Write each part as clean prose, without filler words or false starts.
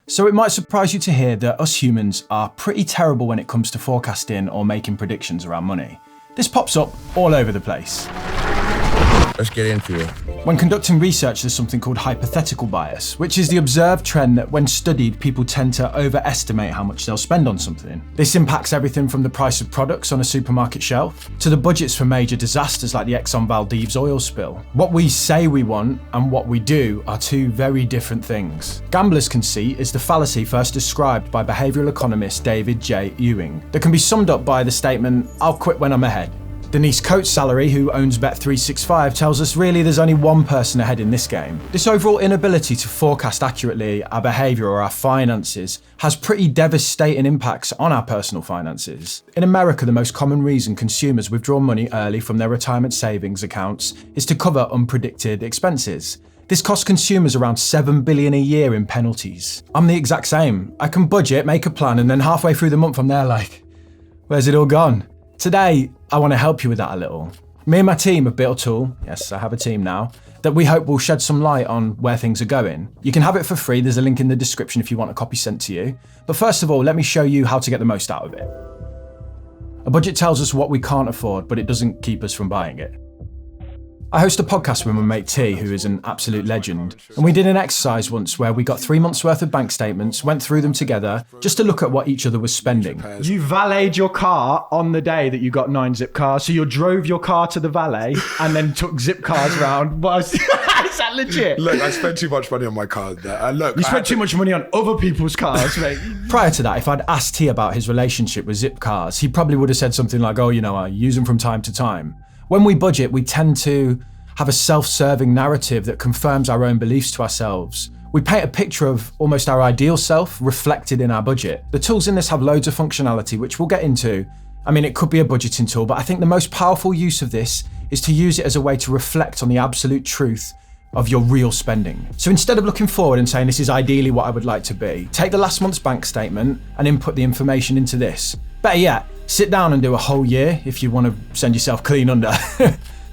So it might surprise you to hear that us humans are pretty terrible when it comes to forecasting or making predictions around money. This pops up all over the place. Let's get into it. When conducting research, there's something called hypothetical bias, which is the observed trend that when studied, people tend to overestimate how much they'll spend on something. This impacts everything from the price of products on a supermarket shelf to the budgets for major disasters like the Exxon Valdez oil spill. What we say we want and what we do are two very different things. Gambler's conceit is the fallacy first described by behavioural economist David J. Ewing that can be summed up by the statement, "I'll quit when I'm ahead." Denise Coates-Salary, who owns Bet365, tells us really there's only one person ahead in this game. This overall inability to forecast accurately our behaviour or our finances has pretty devastating impacts on our personal finances. In America, the most common reason consumers withdraw money early from their retirement savings accounts is to cover unpredicted expenses. This costs consumers around $7 billion a year in penalties. I'm the exact same. I can budget, make a plan, and then halfway through the month I'm there like, where's it all gone? Today, I want to help you with that a little. Me and my team have built a tool, yes, I have a team now, that we hope will shed some light on where things are going. You can have it for free, there's a link in the description if you want a copy sent to you. But first of all, let me show you how to get the most out of it. A budget tells us what we can't afford, but it doesn't keep us from buying it. I host a podcast with my mate T, who is an absolute legend, and we did an exercise once where we got 3 months worth of bank statements, went through them together, just to look at what each other was spending. You valeted your car on the day that you got 9 zip cars, so you drove your car to the valet and then took zip cars around. Is that legit? Look, I spent too much money on my car. You spent too much money on other people's cars, mate. Prior to that, if I'd asked T about his relationship with zip cars, he probably would have said something like, oh, I use them from time to time. When we budget, we tend to have a self-serving narrative that confirms our own beliefs to ourselves. We paint a picture of almost our ideal self reflected in our budget. The tools in this have loads of functionality, which we'll get into. I mean, it could be a budgeting tool, but I think the most powerful use of this is to use it as a way to reflect on the absolute truth of your real spending. So instead of looking forward and saying this is ideally what I would like to be, take the last month's bank statement and input the information into this. Better yet, sit down and do a whole year if you want to send yourself clean under.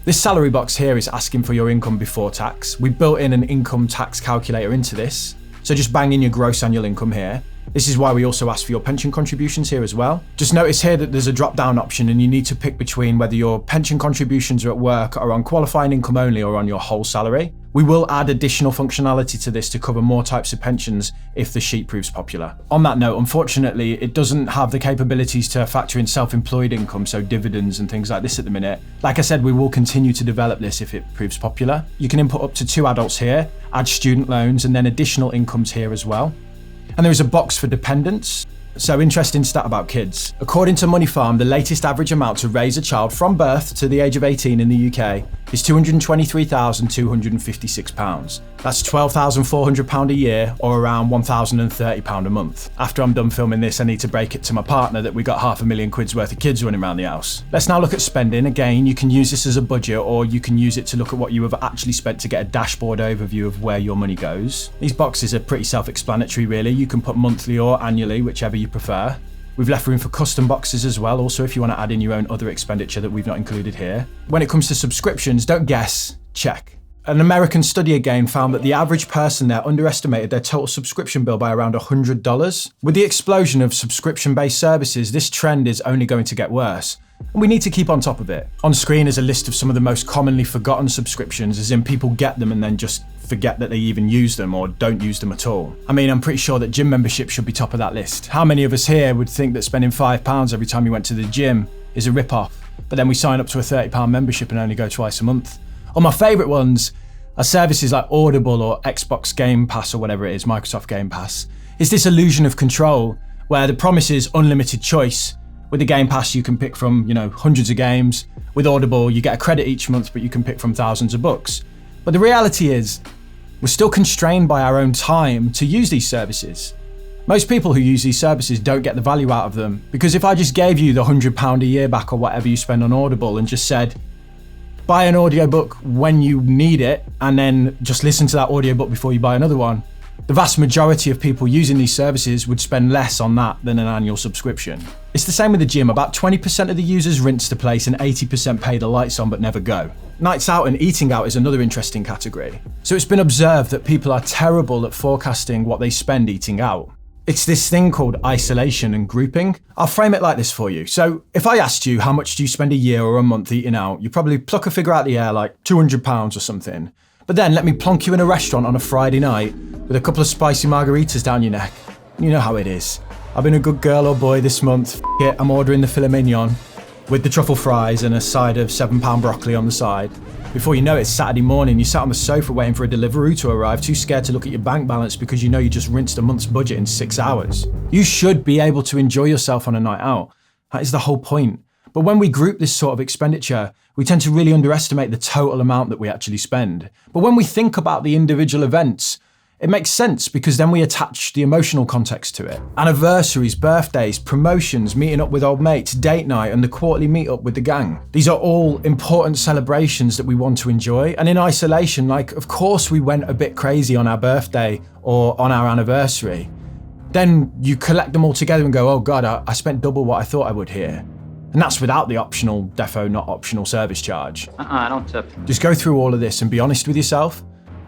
This salary box here is asking for your income before tax. We built in an income tax calculator into this. So just bang in your gross annual income here. This is why we also ask for your pension contributions here as well. Just notice here that there's a drop-down option and you need to pick between whether your pension contributions are at work are on qualifying income only or on your whole salary. We will add additional functionality to this to cover more types of pensions if the sheet proves popular. On that note, unfortunately, it doesn't have the capabilities to factor in self-employed income, so dividends and things like this at the minute. Like I said, we will continue to develop this if it proves popular. You can input up to 2 adults here, add student loans, and then additional incomes here as well. And there is a box for dependents. So interesting stat about kids. According to Money Farm, the latest average amount to raise a child from birth to the age of 18 in the UK is £223,256. That's £12,400 a year or around £1,030 a month. After I'm done filming this, I need to break it to my partner that we got £500,000 worth of kids running around the house. Let's now look at spending. Again, you can use this as a budget or you can use it to look at what you have actually spent to get a dashboard overview of where your money goes. These boxes are pretty self-explanatory really. You can put monthly or annually, whichever you prefer. We've left room for custom boxes as well, also if you want to add in your own other expenditure that we've not included here. When it comes to subscriptions, don't guess, check. An American study again found that the average person there underestimated their total subscription bill by around $100. With the explosion of subscription-based services, this trend is only going to get worse. And we need to keep on top of it. On screen is a list of some of the most commonly forgotten subscriptions, as in people get them and then just forget that they even use them or don't use them at all. I mean, I'm pretty sure that gym membership should be top of that list. How many of us here would think that spending £5 every time you went to the gym is a rip-off, but then we sign up to a £30 membership and only go twice a month? Or my favourite ones are services like Audible or Xbox Game Pass or whatever it is, Microsoft Game Pass. It's this illusion of control where the promise is unlimited choice. With the Game Pass, you can pick from, hundreds of games. With Audible, you get a credit each month, but you can pick from thousands of books. But the reality is, we're still constrained by our own time to use these services. Most people who use these services don't get the value out of them, because if I just gave you the £100 a year back or whatever you spend on Audible and just said, buy an audiobook when you need it, and then just listen to that audiobook before you buy another one, The vast majority of people using these services would spend less on that than an annual subscription. It's the same with the gym. About 20% of the users rinse the place and 80% pay the lights on but never go. Nights out and eating out is another interesting category. So it's been observed that people are terrible at forecasting what they spend eating out. It's this thing called isolation and grouping. I'll frame it like this for you. So if I asked you how much do you spend a year or a month eating out, you'd probably pluck a figure out the air like £200 or something. But then let me plonk you in a restaurant on a Friday night with a couple of spicy margaritas down your neck. You know how it is. I've been a good girl or boy this month. F it, I'm ordering the filet mignon with the truffle fries and a side of £7 broccoli on the side. Before you know it, it's Saturday morning, you sat on the sofa waiting for a Deliveroo to arrive, too scared to look at your bank balance because you know you just rinsed a month's budget in 6 hours. You should be able to enjoy yourself on a night out. That is the whole point. But when we group this sort of expenditure, we tend to really underestimate the total amount that we actually spend. But when we think about the individual events, it makes sense because then we attach the emotional context to it. Anniversaries, birthdays, promotions, meeting up with old mates, date night, and the quarterly meetup with the gang. These are all important celebrations that we want to enjoy. And in isolation, like, of course we went a bit crazy on our birthday or on our anniversary. Then you collect them all together and go, oh God, I spent double what I thought I would here. And that's without the optional, defo not optional service charge. I don't tip. Just go through all of this and be honest with yourself.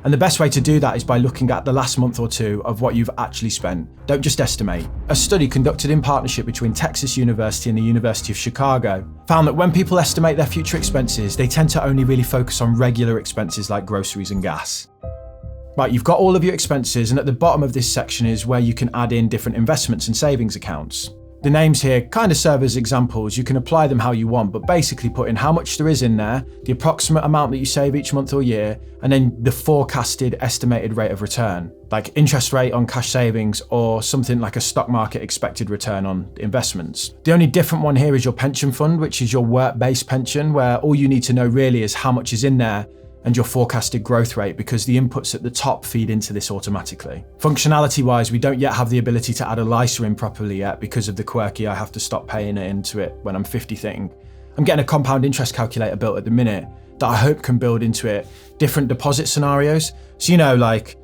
And the best way to do that is by looking at the last month or two of what you've actually spent. Don't just estimate. A study conducted in partnership between Texas University and the University of Chicago found that when people estimate their future expenses, they tend to only really focus on regular expenses like groceries and gas. Right, you've got all of your expenses, and at the bottom of this section is where you can add in different investments and savings accounts. The names here kind of serve as examples. You can apply them how you want, but basically put in how much there is in there, the approximate amount that you save each month or year, and then the forecasted estimated rate of return, like interest rate on cash savings or something like a stock market expected return on investments. The only different one here is your pension fund, which is your work-based pension, where all you need to know really is how much is in there and your forecasted growth rate, because the inputs at the top feed into this automatically. Functionality-wise, we don't yet have the ability to add a LISA in properly yet because of the quirky I have to stop paying it into it when I'm 50 thing. I'm getting a compound interest calculator built at the minute that I hope can build into it different deposit scenarios. So, you know, like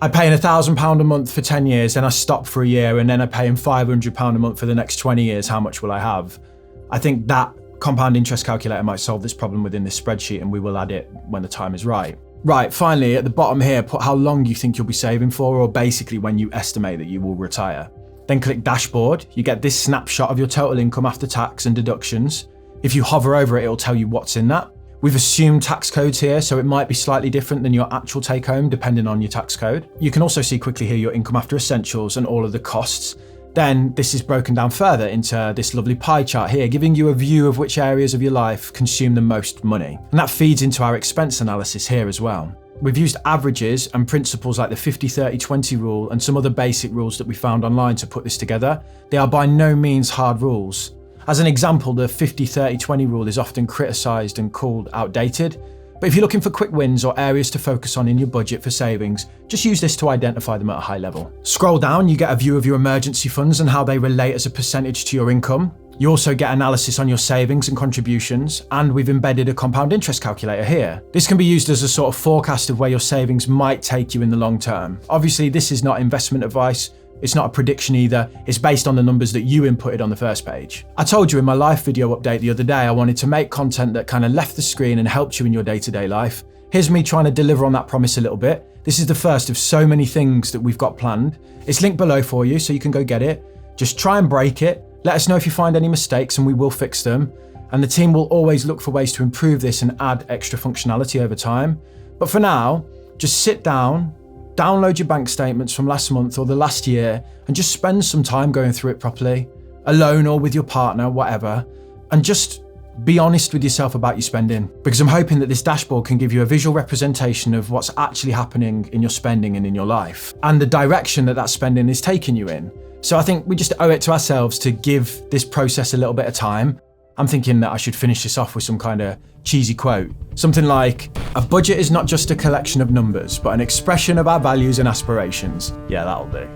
I pay in £1,000 a month for 10 years, then I stop for a year, and then I pay in £500 a month for the next 20 years. How much will I have? I think that compound interest calculator might solve this problem within this spreadsheet, and we will add it when the time is right. Right, finally, at the bottom here, put how long you think you'll be saving for, or basically when you estimate that you will retire. Then click dashboard. You get this snapshot of your total income after tax and deductions. If you hover over it, it'll tell you what's in that. We've assumed tax codes here, so it might be slightly different than your actual take home depending on your tax code. You can also see quickly here your income after essentials and all of the costs. Then this is broken down further into this lovely pie chart here, giving you a view of which areas of your life consume the most money. And that feeds into our expense analysis here as well. We've used averages and principles like the 50-30-20 rule and some other basic rules that we found online to put this together. They are by no means hard rules. As an example, the 50-30-20 rule is often criticised and called outdated. But if you're looking for quick wins or areas to focus on in your budget for savings, just use this to identify them at a high level. Scroll down, you get a view of your emergency funds and how they relate as a percentage to your income. You also get analysis on your savings and contributions, and we've embedded a compound interest calculator here. This can be used as a sort of forecast of where your savings might take you in the long term. Obviously, this is not investment advice. It's not a prediction either, it's based on the numbers that you inputted on the first page. I told you in my live video update the other day I wanted to make content that kind of left the screen and helped you in your day-to-day life. Here's me trying to deliver on that promise a little bit. This is the first of so many things that we've got planned. It's linked below for you so you can go get it. Just try and break it. Let us know if you find any mistakes and we will fix them. And the team will always look for ways to improve this and add extra functionality over time. But for now, just sit down, download your bank statements from last month or the last year, and just spend some time going through it properly, alone or with your partner, whatever, and just be honest with yourself about your spending. Because I'm hoping that this dashboard can give you a visual representation of what's actually happening in your spending and in your life, and the direction that spending is taking you in. So I think we just owe it to ourselves to give this process a little bit of time. I'm thinking that I should finish this off with some kind of cheesy quote. Something like, a budget is not just a collection of numbers, but an expression of our values and aspirations. Yeah, that'll do.